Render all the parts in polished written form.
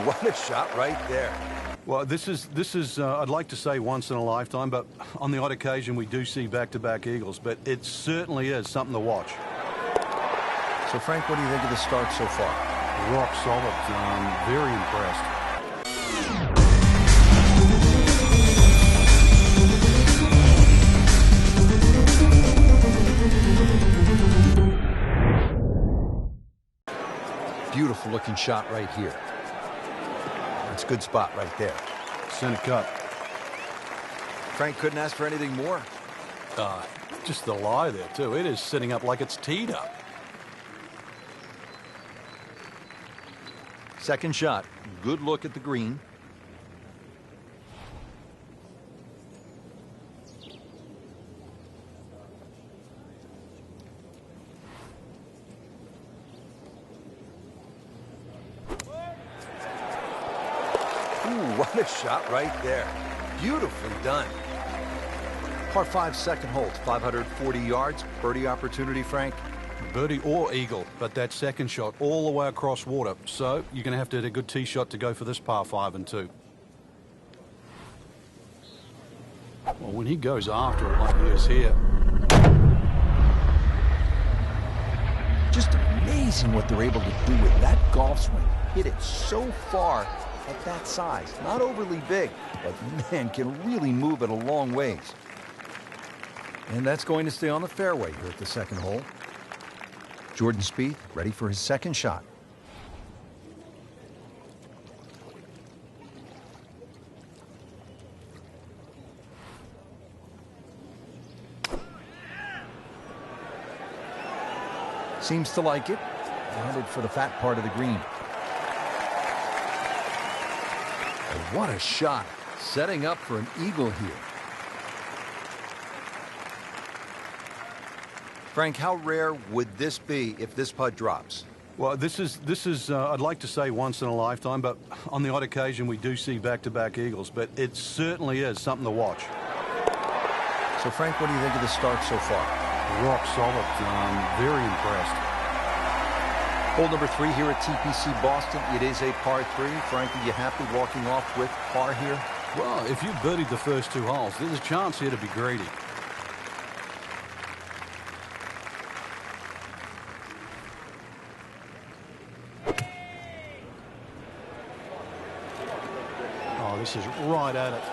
what a shot right there. Well, this is I'd like to say once in a lifetime, but on the odd occasion we do see back-to-back eagles, but it certainly is something to watch. So, Frank, what do you think of the start so far? Rock solid. Very impressed. Beautiful looking shot right here. That's a good spot right there. Center cut. Frank couldn't ask for anything more. Just the lie there, too. It is sitting up like it's teed up. Second shot. Good look at the green. What a shot right there. Beautifully done. Par 5, second hole, 540 yards. Birdie opportunity, Frank. Birdie or eagle, but that second shot all the way across water. So you're going to have to hit a good tee shot to go for this par 5 and 2. Well, when he goes after it like he is here. Just amazing what they're able to do with that golf swing. Hit it so far at that size. Not overly big, but man, can really move it a long ways. And that's going to stay on the fairway here at the second hole. Jordan Spieth ready for his second shot. Seems to like it. Headed for the fat part of the green. What a shot. Setting up for an eagle here. Frank, how rare would this be if this putt drops? Well, this is I'd like to say once in a lifetime, but on the odd occasion we do see back-to-back eagles, but it certainly is something to watch. So, Frank, what do you think of the start so far? Rock solid. Very impressed. Hole number 3 here at TPC Boston. It is a par 3. Frank, are you happy walking off with par here? Well, if you birdied the first 2 holes, there's a chance here to be greedy. Oh, this is right at it.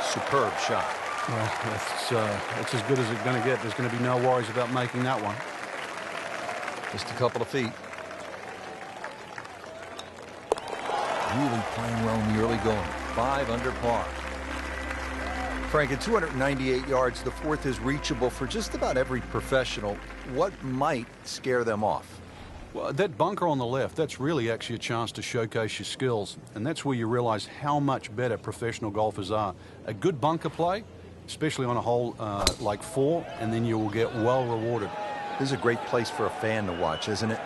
Superb shot. Well, it's as good as it's going to get. There's going to be no worries about making that one. Just a couple of feet. Really playing well in the early going. 5 under par. Frank, at 298 yards, the 4th is reachable for just about every professional. What might scare them off? Well, that bunker on the left, that's really actually a chance to showcase your skills. And that's where you realize how much better professional golfers are. A good bunker play, especially on a hole like 4, and then you will get well rewarded. This is a great place for a fan to watch, isn't it?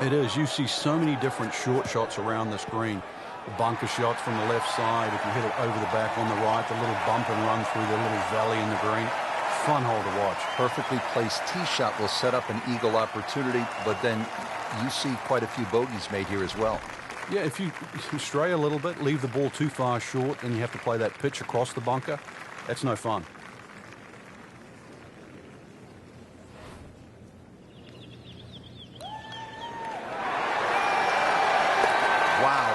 It is. You see so many different short shots around this green. The bunker shots from the left side, if you hit it over the back on the right, the little bump and run through the little valley in the green. Fun hole to watch. Perfectly placed tee shot will set up an eagle opportunity, but then you see quite a few bogeys made here as well. Yeah, if you stray a little bit, leave the ball too far short, and you have to play that pitch across the bunker, that's no fun.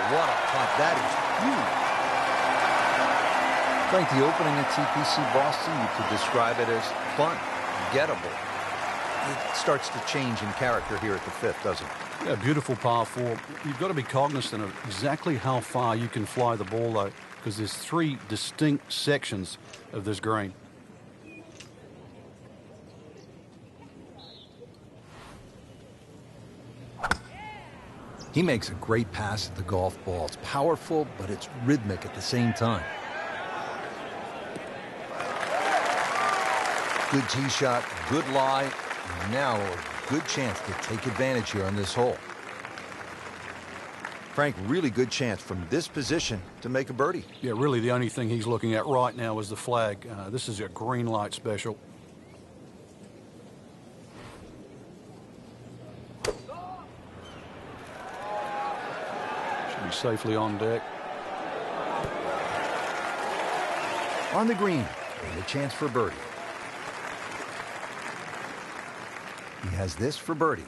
What a putt. That is huge. Frank, the opening at TPC Boston, you could describe it as fun, gettable. It starts to change in character here at the 5th, doesn't it? Yeah, beautiful par 4. You've got to be cognizant of exactly how far you can fly the ball, though, because there's 3 distinct sections of this green. He makes a great pass at the golf ball. It's powerful, but it's rhythmic at the same time. Good tee shot, good lie, and now a good chance to take advantage here on this hole. Frank, really good chance from this position to make a birdie. Yeah, really the only thing he's looking at right now is the flag. This is a green light special. He's safely on deck. On the green, and a chance for birdie. He has this for birdie.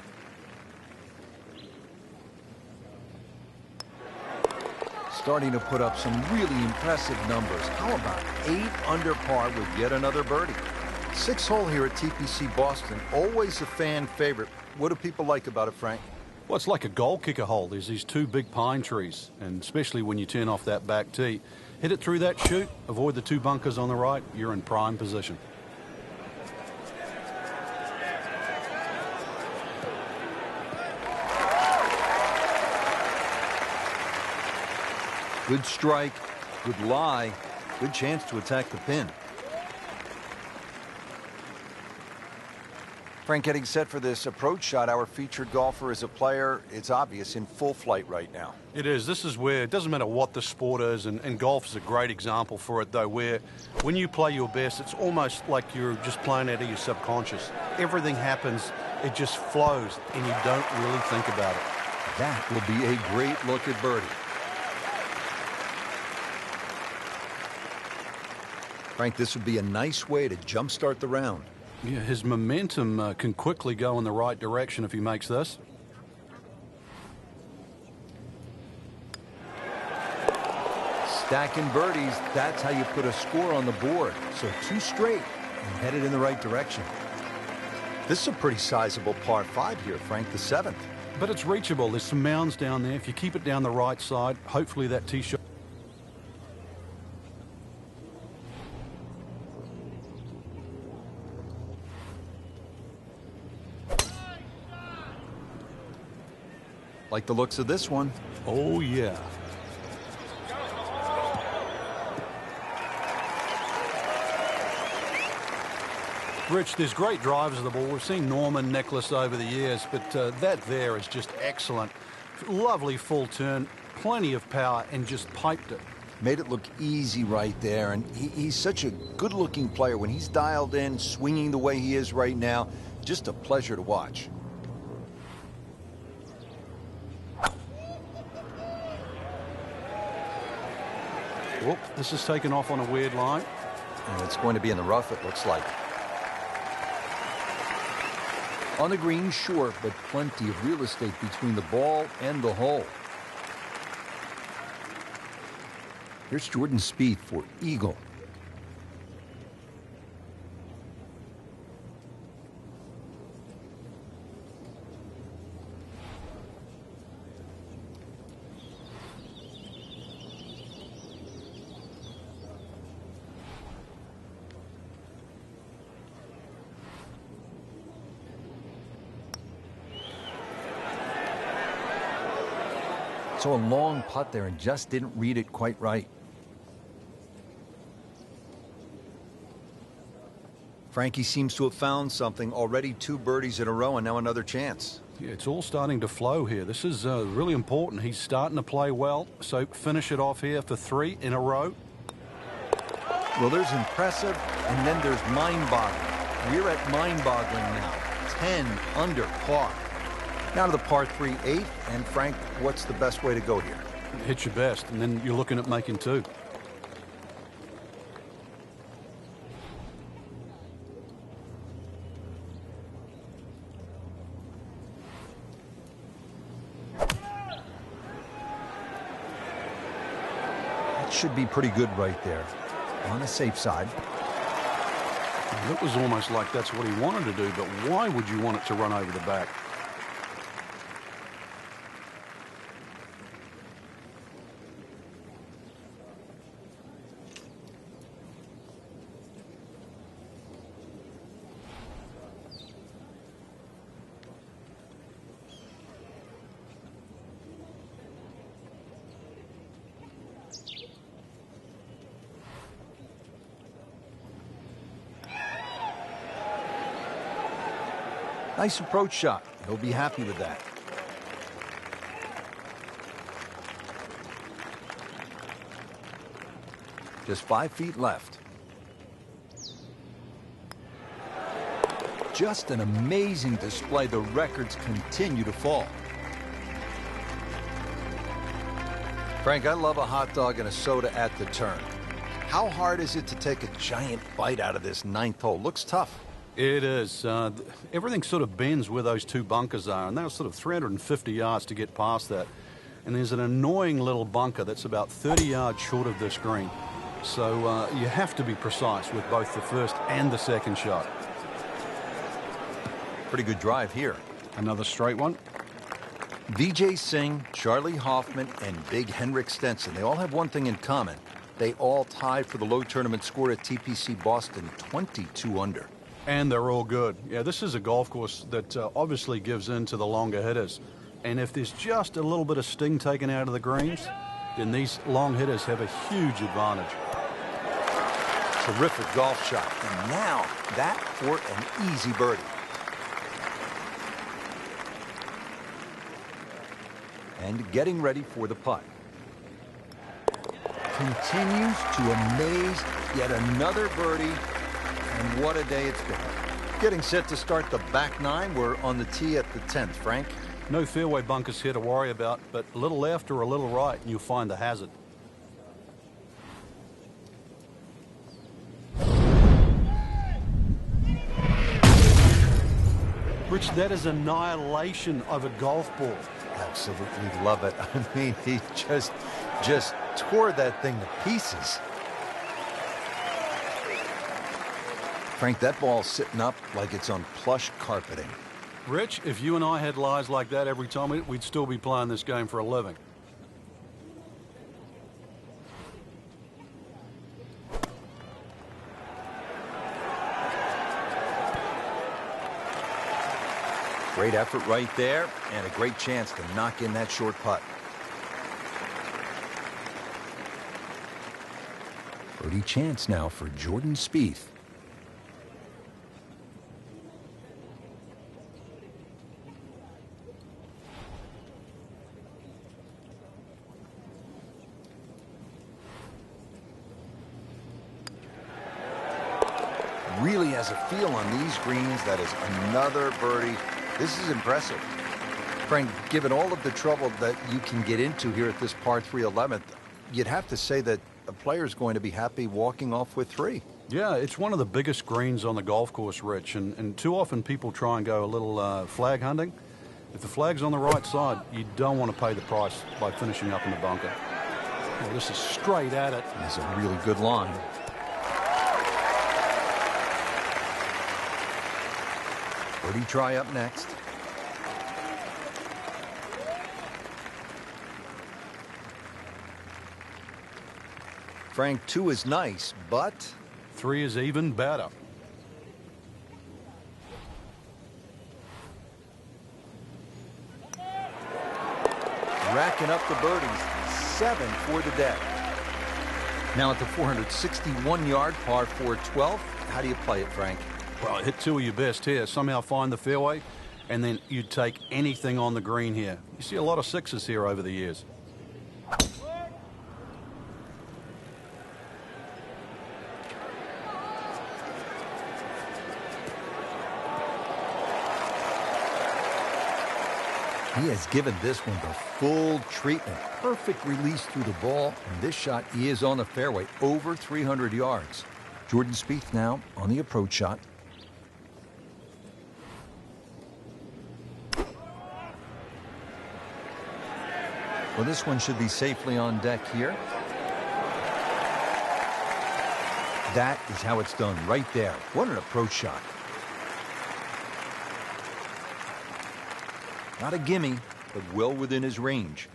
Starting to put up some really impressive numbers. How about 8 under par with yet another birdie? 6th hole here at TPC Boston, always a fan favorite. What do people like about it, Frank? Well, it's like a goal kicker hole. There's these 2 big pine trees, and especially when you turn off that back tee. Hit it through that chute, avoid the 2 bunkers on the right, you're in prime position. Good strike, good lie, good chance to attack the pin. Frank, getting set for this approach shot. Our featured golfer is a player, it's obvious, in full flight right now. It is. This is where it doesn't matter what the sport is, and golf is a great example for it, though, where when you play your best, it's almost like you're just playing out of your subconscious. Everything happens, it just flows, and you don't really think about it. That will be a great look at birdie. Frank, this would be a nice way to jumpstart the round. Yeah, his momentum can quickly go in the right direction if he makes this. Stacking birdies, that's how you put a score on the board. So 2 straight and headed in the right direction. This is a pretty sizable par 5 here, Frank, the 7th. But it's reachable. There's some mounds down there. If you keep it down the right side, hopefully that tee shot. Like the looks of this one. Oh, yeah. Rich, there's great drivers of the ball. We've seen Norman, Nicholas over the years, but that there is just excellent. Lovely full turn, plenty of power, and just piped it. Made it look easy right there, and he's such a good-looking player. When he's dialed in, swinging the way he is right now, just a pleasure to watch. Whoop, this is taken off on a weird line. And it's going to be in the rough, it looks like. On the green, sure, but plenty of real estate between the ball and the hole. Here's Jordan Spieth for eagle. So a long putt there and just didn't read it quite right. Frankie seems to have found something. Already 2 birdies in a row and now another chance. Yeah, it's all starting to flow here. This is really important. He's starting to play well, so finish it off here for 3 in a row. Well, there's impressive, and then there's mind-boggling. We're at mind-boggling now. 10 under par. Now to the par 3 8th, and Frank, what's the best way to go here? Hit your best, and then you're looking at making 2. That should be pretty good right there. On the safe side. It was almost like that's what he wanted to do, but why would you want it to run over the back? Nice approach shot. He'll be happy with that. Just 5 feet left. Just an amazing display. The records continue to fall. Frank, I love a hot dog and a soda at the turn. How hard is it to take a giant bite out of this ninth hole? Looks tough. It is. Everything sort of bends where those two bunkers are, and they're sort of 350 yards to get past that. And there's an annoying little bunker that's about 30 yards short of this green. So you have to be precise with both the first and the second shot. Pretty good drive here. Another straight one. Vijay Singh, Charlie Hoffman, and Big Henrik Stenson, they all have one thing in common. They all tied for the low tournament score at TPC Boston, 22 under. And they're all good. Yeah, this is a golf course that obviously gives in to the longer hitters. And if there's just a little bit of sting taken out of the greens, then these long hitters have a huge advantage. Terrific golf shot. And now that for an easy birdie. And getting ready for the putt. Continues to amaze. Yet another birdie. And what a day it's been. Getting set to start the back nine. We're on the tee at the 10th. Frank? No fairway bunkers here to worry about, but a little left or a little right, and you'll find the hazard. Rich, that is annihilation of a golf ball. Absolutely love it. I mean, he just tore that thing to pieces. Frank, that ball's sitting up like it's on plush carpeting. Rich, if you and I had lies like that every time, we'd still be playing this game for a living. Great effort right there, and a great chance to knock in that short putt. Birdie chance now for Jordan Spieth. Really has a feel on these greens. That is another birdie. This is impressive. Frank, given all of the trouble that you can get into here at this par 3 11th, you'd have to say that a player's going to be happy walking off with 3. Yeah, it's one of the biggest greens on the golf course, Rich, and too often people try and go a little flag hunting. If the flag's on the right side, you don't want to pay the price by finishing up in the bunker. Well, this is straight at it. That's a really good line. Birdie try up next. Frank, 2 is nice, but 3 is even better. Racking up the birdies. 7 for the day. Now at the 461-yard par 4 12th. How do you play it, Frank? Well, hit 2 of your best here. Somehow find the fairway, and then you take anything on the green here. You see a lot of 6s here over the years. He has given this one the full treatment. Perfect release through the ball, and this shot is on the fairway, over 300 yards. Jordan Spieth now on the approach shot. Well, this one should be safely on deck here. That is how it's done right there. What an approach shot. Not a gimme, but well within his range.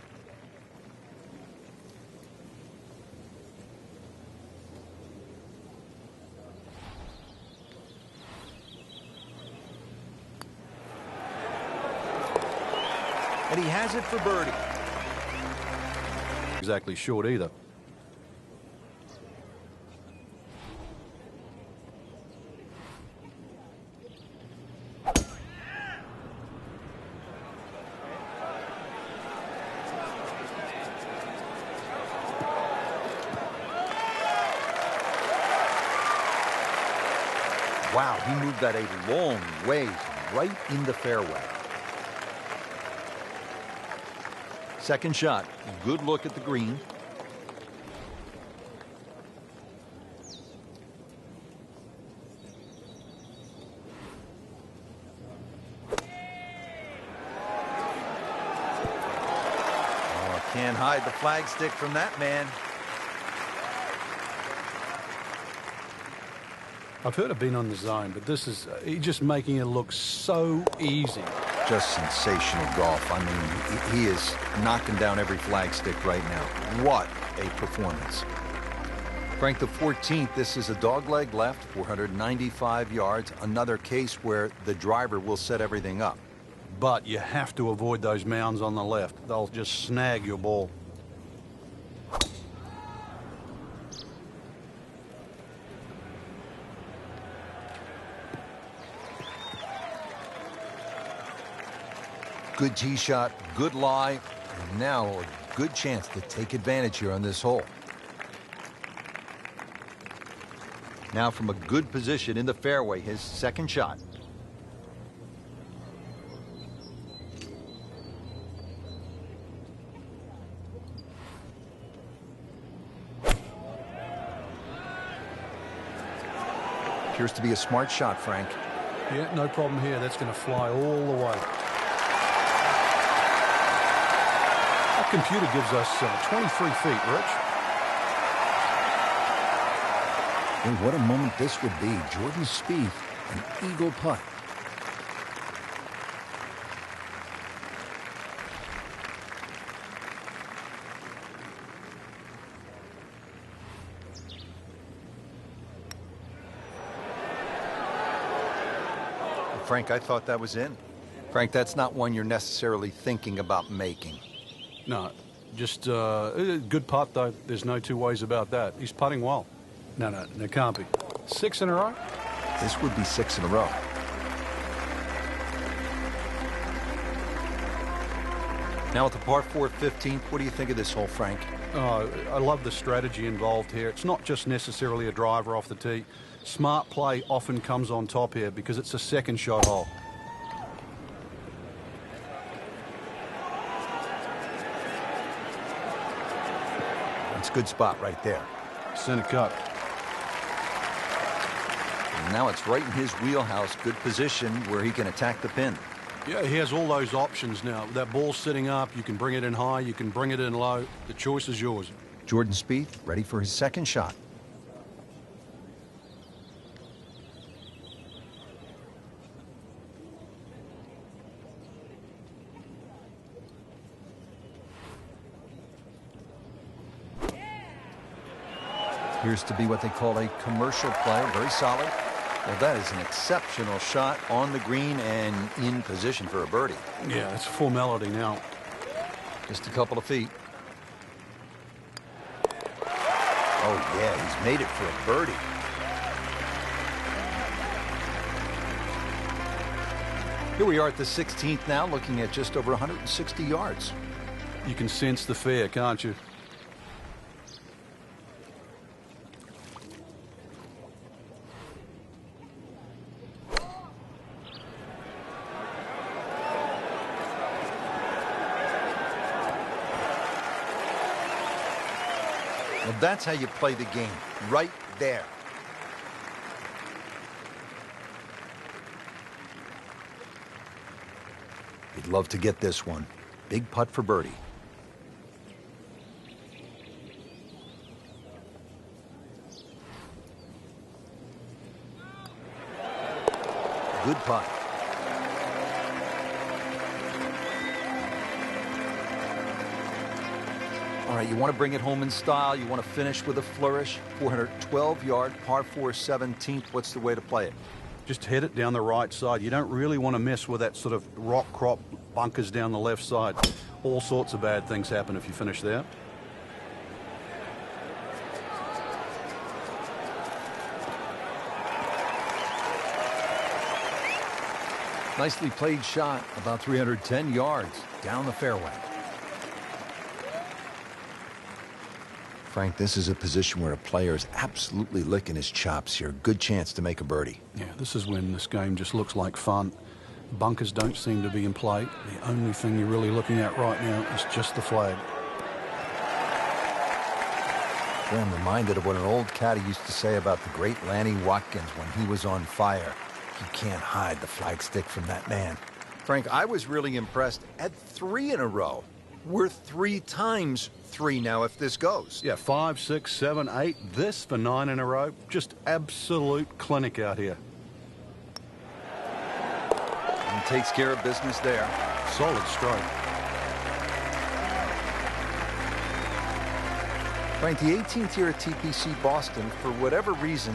And he has it for birdie. Exactly short either. Wow, he moved that a long ways right in the fairway. Second shot. Good look at the green. Oh, can't hide the flag stick from that man. I've heard of being on the zone, but this is he's just making it look so easy. Just sensational golf. I mean, he is knocking down every flag stick right now. What a performance. Frank, the 14th, this is a dogleg left, 495 yards. Another case where the driver will set everything up. But you have to avoid those mounds on the left. They'll just snag your ball. Good tee shot, good lie, and now a good chance to take advantage here on this hole. Now from a good position in the fairway, his second shot. Appears to be a smart shot, Frank. Yeah, no problem here. That's going to fly all the way. Our computer gives us 23 feet, Rich. And what a moment this would be. Jordan Spieth, an eagle putt. Frank, I thought that was in. Frank, that's not one you're necessarily thinking about making. No, just good putt, though. There's no two ways about that. He's putting well. No, there can't be. 6 in a row? This would be 6 in a row. Now at the par 4 15th, what do you think of this hole, Frank? Oh, I love the strategy involved here. It's not just necessarily a driver off the tee. Smart play often comes on top here because it's a second shot hole. It's a good spot right there. Center cut. And now it's right in his wheelhouse. Good position where he can attack the pin. Yeah, he has all those options now. That ball's sitting up. You can bring it in high. You can bring it in low. The choice is yours. Jordan Spieth ready for his second shot. Appears to be what they call a commercial play. Very solid. Well, that is an exceptional shot on the green and in position for a birdie. Yeah, it's a formality now. Just a couple of feet. Oh, yeah, he's made it for a birdie. Here we are at the 16th now, looking at just over 160 yards. You can sense the fear, can't you? Well, that's how you play the game, right there. He'd love to get this one. Big putt for birdie. Good putt. All right, you want to bring it home in style. You want to finish with a flourish. 412-yard, par 4 17th. What's the way to play it? Just head it down the right side. You don't really want to mess with that sort of rock crop bunkers down the left side. All sorts of bad things happen if you finish there. Nicely played shot, about 310 yards down the fairway. Frank, this is a position where a player is absolutely licking his chops here. Good chance to make a birdie. Yeah, this is when this game just looks like fun. Bunkers don't seem to be in play. The only thing you're really looking at right now is just the flag. I'm reminded of what an old caddy used to say about the great Lanny Watkins when he was on fire. You can't hide the flagstick from that man. Frank, I was really impressed at 3 in a row. We're 3 times 3 now if this goes. Yeah, 5, 6, 7, 8. This for 9 in a row. Just absolute clinic out here. And takes care of business there. Solid stroke. Frank, the 18th here at TPC Boston, for whatever reason,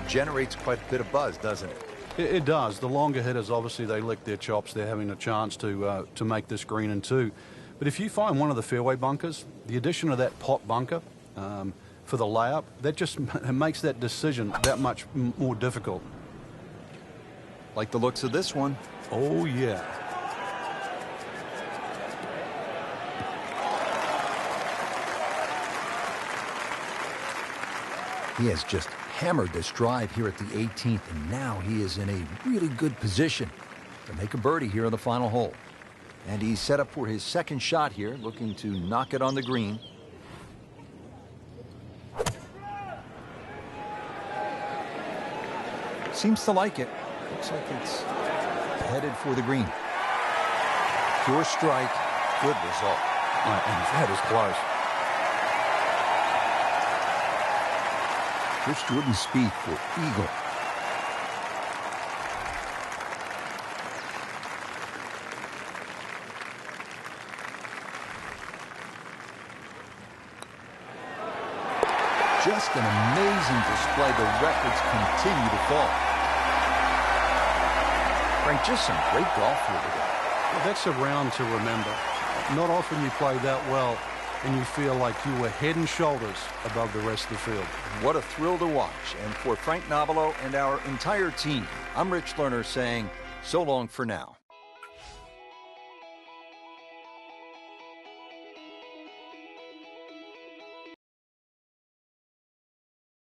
generates quite a bit of buzz, doesn't it? It does. The longer hitters, obviously, they lick their chops. They're having a chance to make this green in 2. But if you find one of the fairway bunkers, the addition of that pot bunker for the layup, that just makes that decision that much more difficult. Like the looks of this one. Oh, yeah. He has just hammered this drive here at the 18th, and now he is in a really good position to make a birdie here on the final hole. And he's set up for his second shot here, looking to knock it on the green. Seems to like it. Looks like it's headed for the green. Pure strike, good result. And that is close. Chris Jordan speed for eagle. Just an amazing display. The records continue to fall. Frank, just some great golf here today. Well, that's a round to remember. Not often you play that well and you feel like you were head and shoulders above the rest of the field. What a thrill to watch. And for Frank Nobilo and our entire team, I'm Rich Lerner saying so long for now.